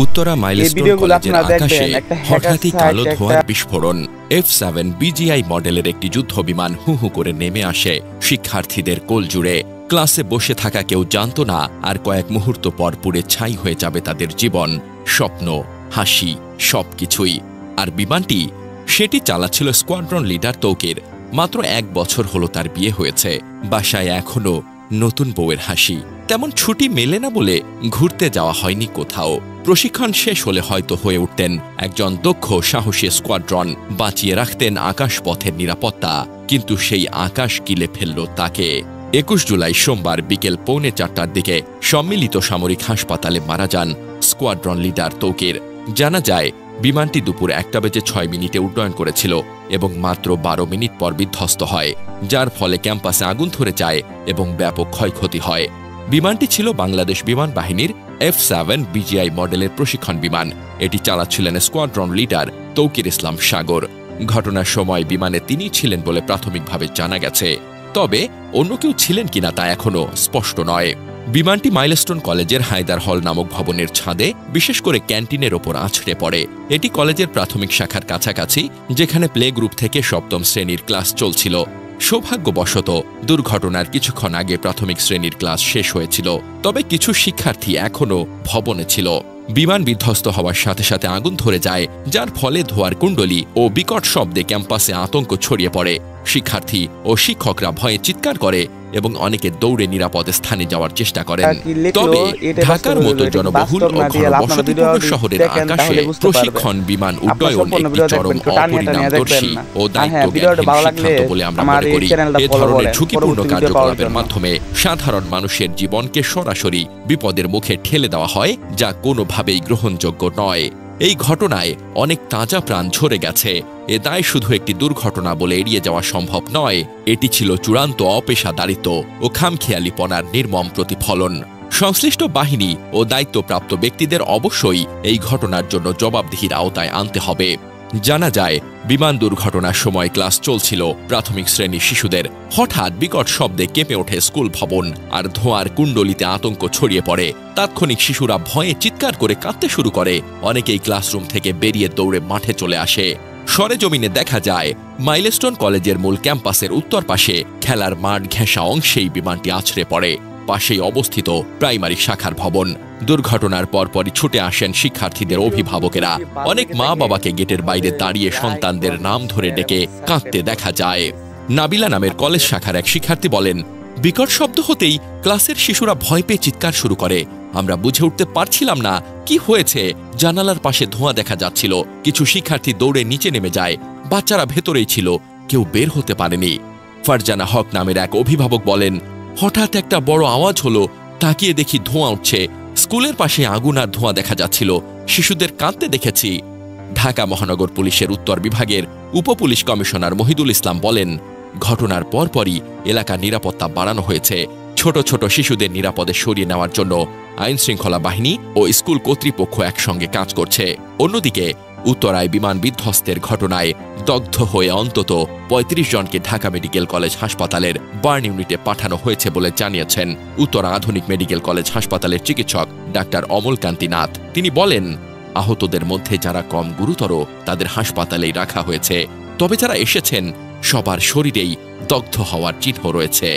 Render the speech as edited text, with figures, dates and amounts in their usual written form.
Uttara milestone কলেজের আকাশে হঠাৎই কালো ধোঁয়ার বিস্ফোরণ। F7 BGI মডেলের একটি যুদ্ধ বিমান হু হু করে নেমে আসে শিক্ষার্থীদের কোল জুড়ে। ক্লাসে বসে থাকা কেউ জানত না আর কয়েক মুহূর্ত পর পুড়ে ছাই হয়ে যাবে তাদের জীবন, স্বপ্ন, হাসি, সবকিছুই। আর বিমানটি সেটি চালাচ্ছিল স্কোয়াড্রন লিডার তৌকির। মাত্র 1 বছর হলো তার বিয়ে হয়েছে, বাসায় এখনো নতুন বউয়ের হাসি। তেমন ছুটি মেলে না বলে ঘুরতে যাওয়া হয়নি কোথাও। প্রশিক্ষণ শেষ হলে হয়তো হয়ে উঠতেন একজন দক্ষ সাহসী স্কোয়াড্রন, বাঁচিয়ে রাখতেন আকাশপথের নিরাপত্তা। কিন্তু সেই আকাশ গিলে ফেলল তাকে। 21 জুলাই সোমবার বিকেল 3:45টার দিকে সম্মিলিত সামরিক হাসপাতালে মারা যান স্কোয়াড্রন লিডার তৌকির। জানা যায় বিমানটি দুপুর 1:06 উড্ডয়ন করেছিল এবং মাত্র 12 মিনিট পর বিধ্বস্ত হয়, যার ফলে ক্যাম্পাসে আগুন ধরে যায় এবং ব্যাপক ক্ষয়ক্ষতি হয়। বিমানটি ছিল বাংলাদেশ বিমান বাহিনীর F7 BGI মডেলের প্রশিক্ষণ বিমান। এটি চালাচ্ছিলেন স্কোয়াড্রন লিডার তৌকির ইসলাম সাগর। ঘটনার সময় বিমানে তিনিই ছিলেন বলে প্রাথমিকভাবে জানা গেছে, তবে অন্য কেউ ছিলেন কিনা তা এখনও স্পষ্ট নয়। বিমানটি মাইলস্টোন কলেজের হায়দার হল নামক ভবনের ছাদে, বিশেষ করে ক্যান্টিনের ওপর আছড়ে পড়ে। এটি কলেজের প্রাথমিক শাখার কাছাকাছি, যেখানে প্লে গ্রুপ থেকে 7ম শ্রেণীর ক্লাস চলছিল। সৌভাগ্যবশত দুর্ঘটনার কিছুক্ষণ আগে প্রাথমিক শ্রেণীর ক্লাস শেষ হয়েছিল, তবে কিছু শিক্ষার্থী এখনও ভবনে ছিল। বিমান বিধ্বস্ত হওয়ার সাথে সাথে আগুন ধরে যায়, যার ফলে ধোঁয়ার কুণ্ডলী ও বিকট শব্দে ক্যাম্পাসে আতঙ্ক ছড়িয়ে পড়ে। শিক্ষার্থী ও শিক্ষকরা ভয়ে চিৎকার করে এবং অনেকে দৌড়ে নিরাপদ স্থানে যাওয়ার চেষ্টা করেন। তবে ঢাকার মতো জনবহুল ও ঘনবসতিপূর্ণ শহরের আকাশে প্রশিক্ষণ বিমান উড্ডয়ন একটি চরম অপরিণামদর্শী ও দায়িত্বজ্ঞানহীন সিদ্ধান্ত বলে আমরা মনে করি। এ ধরনের ঝুঁকিপূর্ণ কার্যকলাপের মাধ্যমে সাধারণ মানুষের জীবনকে সরাসরি বিপদের মুখে ঠেলে দেওয়া হয়, যা কোনোভাবেই গ্রহণযোগ্য নয়। এই ঘটনায় অনেক তাজা প্রাণ ঝরে গেছে। এ দায় শুধু একটি দুর্ঘটনা বলে এড়িয়ে যাওয়া সম্ভব নয়, এটি ছিল চূড়ান্ত অপেশাদারিত্ব ও খামখেয়ালিপনার নির্মম প্রতিফলন। সংশ্লিষ্ট বাহিনী ও দায়িত্বপ্রাপ্ত ব্যক্তিদের অবশ্যই এই ঘটনার জন্য জবাবদিহির আওতায় আনতে হবে। জানা যায় বিমান দুর্ঘটনার সময় ক্লাস চলছিল প্রাথমিক শ্রেণীর শিশুদের। হঠাৎ বিকট শব্দে কেঁপে ওঠে স্কুল ভবন, আর ধোঁয়ার কুণ্ডলিতে আতঙ্ক ছড়িয়ে পড়ে। তাৎক্ষণিক শিশুরা ভয়ে চিৎকার করে কাঁদতে শুরু করে। অনেকেই ক্লাসরুম থেকে বেরিয়ে দৌড়ে মাঠে চলে আসে। সরেজমিনে দেখা যায় মাইলস্টোন কলেজের মূল ক্যাম্পাসের উত্তর পাশে খেলার মাঠ ঘেঁষা অংশেই বিমানটি আছড়ে পড়ে। পাশেই অবস্থিত প্রাইমারি শাখার ভবন। দুর্ঘটনার পরপরই ছুটে আসেন শিক্ষার্থীদের অভিভাবকেরা। অনেক মা বাবাকে গেটের বাইরে দাঁড়িয়ে সন্তানদের নাম ধরে ডেকে কাঁদতে দেখা যায়। নাবিলা নামের কলেজ শাখার এক শিক্ষার্থী বলেন, বিকট শব্দ হতেই ক্লাসের শিশুরা ভয় পেয়ে চিৎকার শুরু করে। আমরা বুঝে উঠতে পারছিলাম না কি হয়েছে। জানালার পাশে ধোঁয়া দেখা যাচ্ছিল। কিছু শিক্ষার্থী দৌড়ে নিচে নেমে যায়। বাচ্চারা ভেতরেই ছিল, কেউ বের হতে পারেনি। ফারজানা হক নামের এক অভিভাবক বলেন, হঠাৎ একটা বড় আওয়াজ হলো, তাকিয়ে দেখি ধোঁয়া উঠছে। স্কুলের পাশে আগুন আর ধোঁয়া দেখা যাচ্ছিল। শিশুদের কাঁদতে দেখেছি। ঢাকা মহানগর পুলিশের উত্তর বিভাগের উপপুলিশ কমিশনার মহিদুল ইসলাম বলেন, ঘটনার পরপরই এলাকার নিরাপত্তা বাড়ানো হয়েছে। ছোট ছোট শিশুদের নিরাপদে সরিয়ে নেওয়ার জন্য আইনশৃঙ্খলা বাহিনী ও স্কুল কর্তৃপক্ষ একসঙ্গে কাজ করছে। অন্যদিকে উত্তরায় বিমান বিধ্বস্তের ঘটনায় দগ্ধ হয়ে অন্তত ৩৫ জনকে ঢাকা মেডিকেল কলেজ হাসপাতালের বার্ন ইউনিটে পাঠানো হয়েছে বলে জানিয়েছেন উত্তরা আধুনিক মেডিকেল কলেজ হাসপাতালের চিকিৎসক ডাক্তার অমলকান্তি নাথ। তিনি বলেন, আহতদের মধ্যে যারা কম গুরুতর তাদের হাসপাতালেই রাখা হয়েছে, তবে যারা এসেছেন সবার শরীরেই দগ্ধ হওয়ার চিহ্ন রয়েছে।